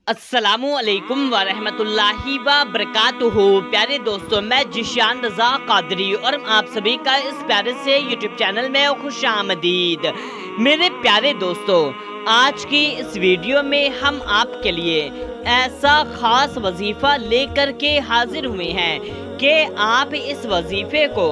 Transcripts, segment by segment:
अस्सलामु अलैकुम वरहमत उल्लाहि वबरकातुहू। प्यारे दोस्तों, मैं जिशान रज़ा कादरी और आप सभी का इस प्यारे से यूट्यूब चैनल में खुश आमदीद। मेरे प्यारे दोस्तों, आज की इस वीडियो में हम आपके लिए ऐसा ख़ास वजीफ़ा लेकर के हाजिर हुए हैं कि आप इस वजीफ़े को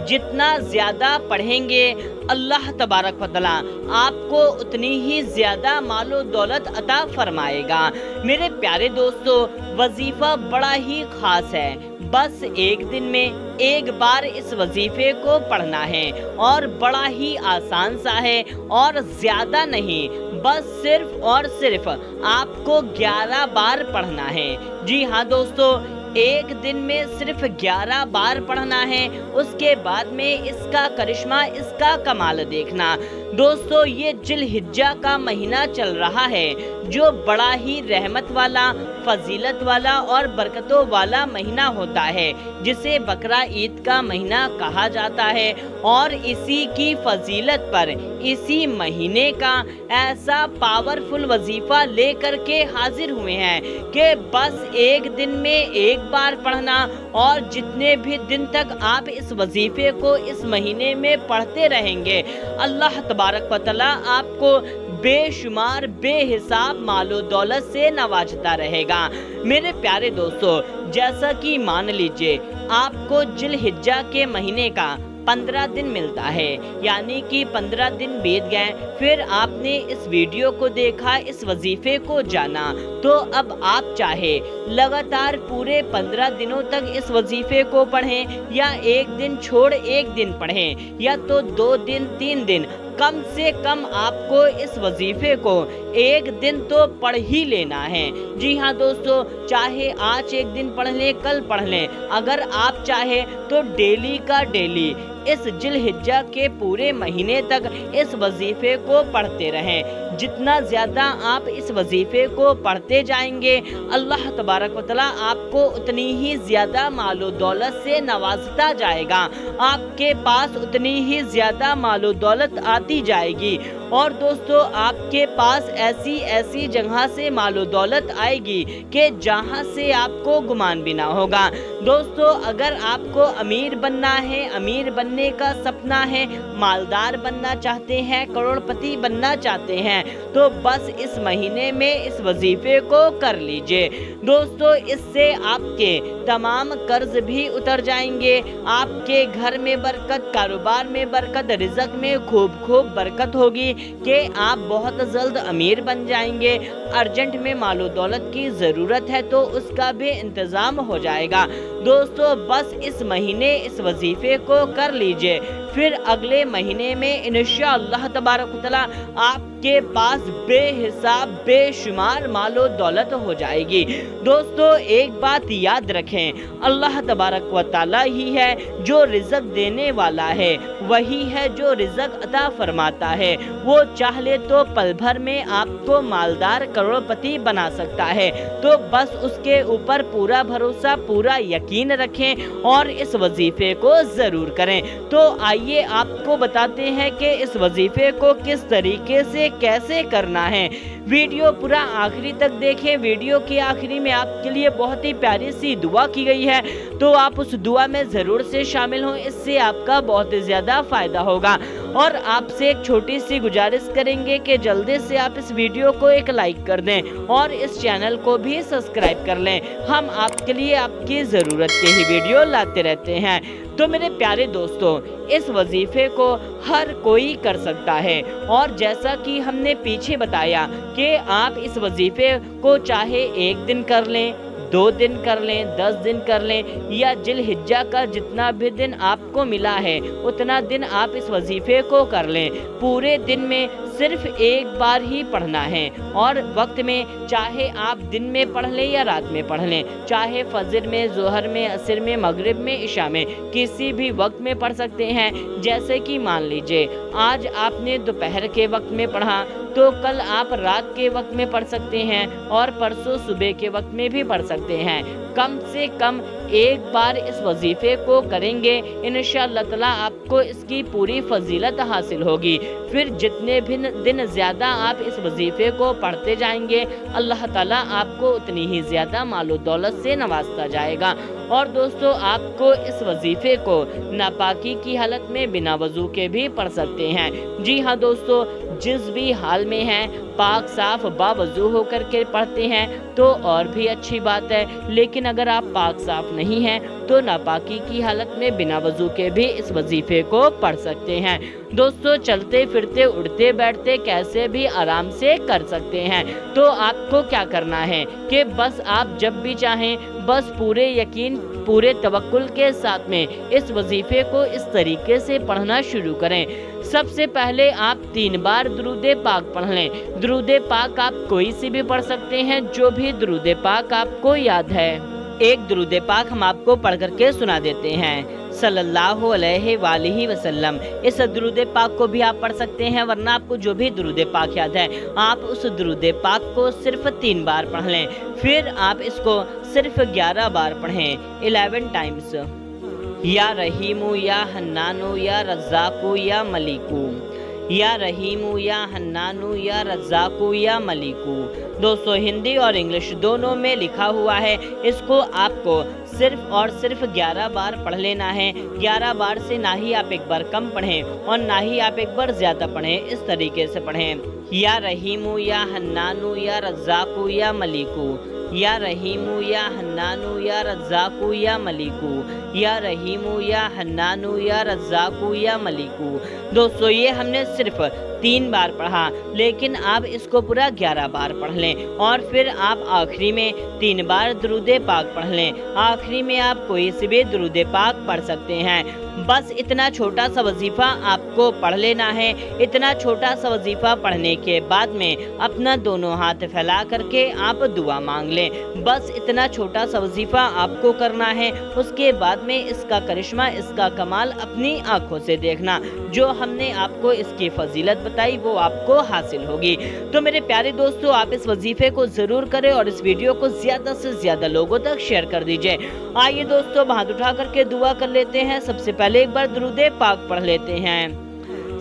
जितना ज़्यादा पढ़ेंगे अल्लाह तबारक व तआला आपको उतनी ही ज़्यादा मालो दौलत अता फरमाएगा। मेरे प्यारे दोस्तों, वजीफ़ा बड़ा ही ख़ास है। बस एक दिन में एक बार इस वजीफ़े को पढ़ना है और बड़ा ही आसान सा है और ज़्यादा नहीं, बस सिर्फ और सिर्फ आपको 11 बार पढ़ना है। जी हाँ दोस्तों, एक दिन में सिर्फ 11 बार पढ़ना है। उसके बाद में इसका करिश्मा, इसका कमाल देखना। दोस्तों, ये जिलहिज्जा का महीना चल रहा है जो बड़ा ही रहमत वाला, फजीलत वाला और बरकतों वाला महीना होता है, जिसे बकरा ईद का महीना कहा जाता है। और इसी की फजीलत पर इसी महीने का ऐसा पावरफुल वजीफ़ा लेकर के हाजिर हुए हैं कि बस एक दिन में एक बार पढ़ना और जितने भी दिन तक आप इस वजीफ़े को इस महीने में पढ़ते रहेंगे, अल्लाह तबारक व तआला आपको बेशुमार बेहिसाब मालो दौलत से नवाजता रहेगा। मेरे प्यारे दोस्तों, जैसा कि मान लीजिए आपको जिलहिज्जा के महीने का 15 दिन मिलता है, यानी कि 15 दिन बीत गए, फिर आपने इस वीडियो को देखा, इस वजीफ़े को जाना, तो अब आप चाहे लगातार पूरे 15 दिनों तक इस वजीफ़े को पढ़ें या एक दिन छोड़ एक दिन पढ़ें या तो 2 दिन 3 दिन, कम से कम आपको इस वजीफ़े को एक दिन तो पढ़ ही लेना है। जी हाँ दोस्तों, चाहे आज एक दिन पढ़ लें, कल पढ़ लें, अगर आप चाहे तो डेली का डेली इस जिलहिज्जा के पूरे महीने तक इस वजीफ़े को पढ़ते रहें। जितना ज़्यादा आप इस वजीफ़े को पढ़ते जाएंगे, अल्लाह तबारक व तआला आपको उतनी ही ज़्यादा मालो दौलत से नवाजता जाएगा। आपके पास उतनी ही ज़्यादा मालो दौलत आती जाएगी और दोस्तों, आपके पास ऐसी ऐसी जगह से मालो दौलत आएगी कि जहां से आपको गुमान भी ना होगा। दोस्तों, अगर आपको अमीर बनना है, अमीर बनने का सपना है, मालदार बनना चाहते हैं, करोड़पति बनना चाहते हैं, तो बस इस महीने में इस वजीफ़े को कर लीजिए। दोस्तों, इससे आपके तमाम कर्ज भी उतर जाएंगे, आपके घर में बरकत, कारोबार में बरकत, रिज़्क में खूब खूब बरकत होगी कि आप बहुत जल्द अमीर बन जाएंगे। अर्जेंट में मालो दौलत की ज़रूरत है तो उसका भी इंतज़ाम हो जाएगा। दोस्तों, बस इस महीने इस वजीफ़े को कर लीजिए, फिर अगले महीने में इंशाअल्लाह तबारक व तआला आपके पास बेहिसाब बेशुमार मालो दौलत हो जाएगी। दोस्तों, एक बात याद रखें, अल्लाह तबारक व तआला ही है जो रिज़्क देने वाला है, वही है जो रिज़्क अता फरमाता है। वो चाह ले तो पल भर में आपको मालदार करोड़पति बना सकता है। तो बस उसके ऊपर पूरा भरोसा, पूरा यकीन रखें और इस वजीफ़े को ज़रूर करें। तो आइए आपको बताते हैं कि इस वजीफ़े को किस तरीके से कैसे करना है। वीडियो पूरा आखिरी तक देखें। वीडियो के आखिरी में आपके लिए बहुत ही प्यारी सी दुआ की गई है, तो आप उस दुआ में ज़रूर से शामिल हों, इससे आपका बहुत ज़्यादा फ़ायदा होगा। और आपसे एक छोटी सी गुजारिश करेंगे कि जल्दी से आप इस वीडियो को एक लाइक कर दें और इस चैनल को भी सब्सक्राइब कर लें। हम आपके लिए आपकी ज़रूरत के ही वीडियो लाते रहते हैं। तो मेरे प्यारे दोस्तों, इस वजीफ़े को हर कोई कर सकता है और जैसा कि हमने पीछे बताया कि आप इस वजीफ़े को चाहे एक दिन कर लें, 2 दिन कर लें, 10 दिन कर लें या जिलहिज्जा का जितना भी दिन आपको मिला है उतना दिन आप इस वजीफ़े को कर लें। पूरे दिन में सिर्फ एक बार ही पढ़ना है और वक्त में चाहे आप दिन में पढ़ लें या रात में पढ़ लें, चाहे फजर में, ज़ोहर में, असर में, मगरिब में, इशा में, किसी भी वक्त में पढ़ सकते हैं। जैसे कि मान लीजिए आज आपने दोपहर के वक्त में पढ़ा तो कल आप रात के वक्त में पढ़ सकते हैं और परसों सुबह के वक्त में भी पढ़ सकते हैं। कम से कम एक बार इस वजीफे को करेंगे, इंशाअल्लाह ताला आपको इसकी पूरी फजीलत हासिल होगी। फिर जितने भी दिन ज़्यादा आप इस वजीफे को पढ़ते जाएंगे, अल्लाह ताला आपको उतनी ही ज़्यादा मालो दौलत से नवाजता जाएगा। और दोस्तों, आपको इस वजीफे को नापाकी की हालत में बिना वजू के भी पढ़ सकते हैं। जी हाँ दोस्तों, जिस भी हाल में हैं पाक साफ बावजू होकर के पढ़ते हैं तो और भी अच्छी बात है, लेकिन अगर आप पाक साफ नहीं हैं तो नापाकी की हालत में बिना वजू के भी इस वजीफे को पढ़ सकते हैं। दोस्तों, चलते फिरते उठते बैठते कैसे भी आराम से कर सकते हैं। तो आपको क्या करना है कि बस आप जब भी चाहें, बस पूरे यकीन पूरे तवक्कुल के साथ में इस वजीफे को इस तरीके से पढ़ना शुरू करें। सबसे पहले आप 3 बार दुरूद पाक पढ़ लें। दुरूद पाक आप कोई सी भी पढ़ सकते हैं, जो भी दुरूद पाक आपको याद है। एक दुरूद पाक हम आपको पढ़ करके सुना देते हैं, सल्लल्लाहु अलैहि वसल्लम। इस दुरूद पाक को भी आप पढ़ सकते हैं, वरना आपको जो भी दुरूद पाक याद है आप उस दुरूद पाक को सिर्फ 3 बार पढ़ लें। फिर आप इसको सिर्फ 11 बार पढ़ें, 11 टाइम्स। या रहीमु या हन्नानु या रज़्ज़ाक़ु या मलिकु, या रहीमु या हन्नानु या रज़्ज़ाक़ु या मलिकु। दोस्तों, हिंदी और इंग्लिश दोनों में लिखा हुआ है। इसको आपको सिर्फ और सिर्फ 11 बार पढ़ लेना है। 11 बार से ना ही आप एक बार कम पढ़ें और ना ही आप एक बार ज़्यादा पढ़ें, इस तरीके से पढ़ें। या रहीमु या हन्नानु या रज़्ज़ाक़ु या मलिकु, या रहीमु या हन्नानु या रज़्ज़ाक़ु या मलिकु, या रहीमु या हन्नानु या रज़्ज़ाक़ु या मलिकु। दोस्तों, ये हमने सिर्फ 3 बार पढ़ा, लेकिन आप इसको पूरा 11 बार पढ़ लें। और फिर आप आखिरी में 3 बार दुरूद पाक पढ़ लें। आखिरी में आप कोई सी भी दुरूद पाक पढ़ सकते हैं। बस इतना छोटा सा वजीफा आपको पढ़ लेना है। इतना छोटा सा वजीफा पढ़ने के बाद में अपना दोनों हाथ फैला करके आप दुआ मांग लें। बस इतना छोटा सा वजीफा आपको करना है। उसके बाद में इसका करिश्मा, इसका कमाल अपनी आंखों से देखना। जो हमने आपको इसकी फजीलत बताई वो आपको हासिल होगी। तो मेरे प्यारे दोस्तों, आप इस वजीफे को जरूर करें और इस वीडियो को ज्यादा से ज्यादा लोगों तक शेयर कर दीजिए। आइए दोस्तों, हाथ उठा करके दुआ कर लेते हैं। सबसे पहले एक बार दुरूद पाक पढ़ लेते हैं।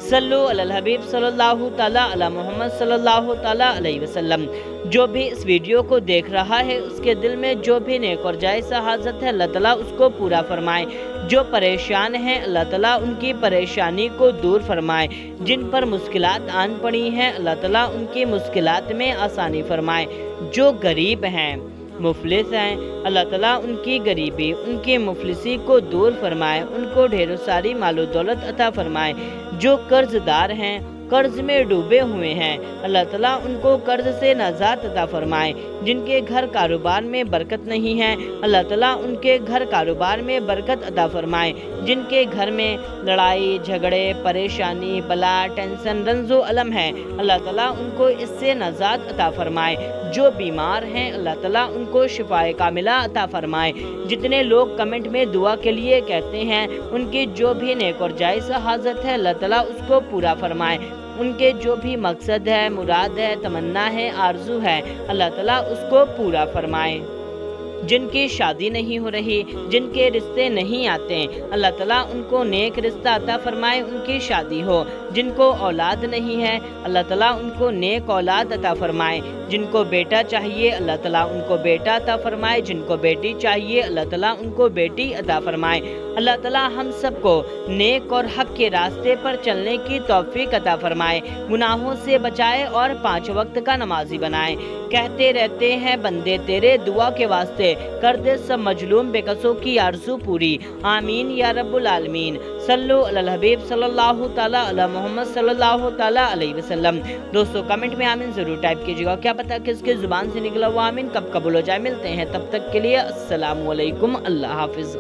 सल्लु अलल हबीब सल्लल्लाहु ताला अला मोहम्मद सल्लल्लाहु ताला अलैहि वसल्लम। जो भी इस वीडियो को देख रहा है उसके दिल में जो भी नेक और जायज़ हाजत है, अल्लाह ताला उसको पूरा फरमाए। जो परेशान हैं, अल्लाह ताला उनकी परेशानी को दूर फरमाए। जिन पर मुश्किलात आन पड़ी हैं, अल्लाह ताला उनकी मुश्किलात में आसानी फरमाए। जो गरीब हैं, मुफलिस हैं, अल्लाह ताला उनकी गरीबी, उनकी मुफलिसी को दूर फरमाए। उनको ढेरों सारी मालो दौलत अता फरमाए। जो कर्जदार हैं, कर्ज में डूबे हुए हैं, अल्लाह ताला उनको कर्ज से नजात अता फरमाए। जिनके घर कारोबार में बरकत नहीं है, अल्लाह ताला उनके घर कारोबार में बरकत अता फरमाए। जिनके घर में लड़ाई झगड़े, परेशानी, बला, टेंशन, रंजो अलम है, अल्लाह ताला उनको इससे नजात अता फरमाए। जो बीमार हैं, अल्लाह ताला उनको शिफाए कामिला अता फरमाए। जितने लोग कमेंट में दुआ के लिए कहते हैं, उनकी जो भी नेक और जायज़ हाजत है, अल्लाह ताला उसको पूरा फरमाए। उनके जो भी मकसद है, मुराद है, तमन्ना है, आरजू है, अल्लाह ताला उसको पूरा फरमाए। जिनकी शादी नहीं हो रही, जिनके रिश्ते नहीं आते, अल्लाह ताला उनको नेक रिश्ता अता फरमाए, उनकी शादी हो। जिनको औलाद नहीं है, अल्लाह ताला उनको नेक औलाद अता फरमाए। जिनको बेटा चाहिए, अल्लाह ताला उनको बेटा अता फरमाए। जिनको बेटी चाहिए, अल्लाह ताला उनको बेटी अता फरमाए। अल्लाह ताला हम सबको नेक और हक के रास्ते पर चलने की तौफीक अता फरमाए। गुनाहों से बचाए और 5 वक्त का नमाजी बनाए। कहते रहते हैं बंदे तेरे, दुआ के वास्ते कर दे सब मजलूम बेकसों की आरज़ू पूरी। आमीन या रब्बुल आलमीन। सल्लु अलल हबीब सल्लल्लाहु ताला अला मोहम्मद सल्लल्लाहु ताला अलैहि वसल्लम। दोस्तों, कमेंट में आमीन जरूर टाइप कीजिएगा। क्या पता किसकी जुबान से निकला हुआ आमीन कब कबूल हो जाए। मिलते हैं तब तक के लिए अस्सलामु अलैकुम, अल्लाह हाफिज।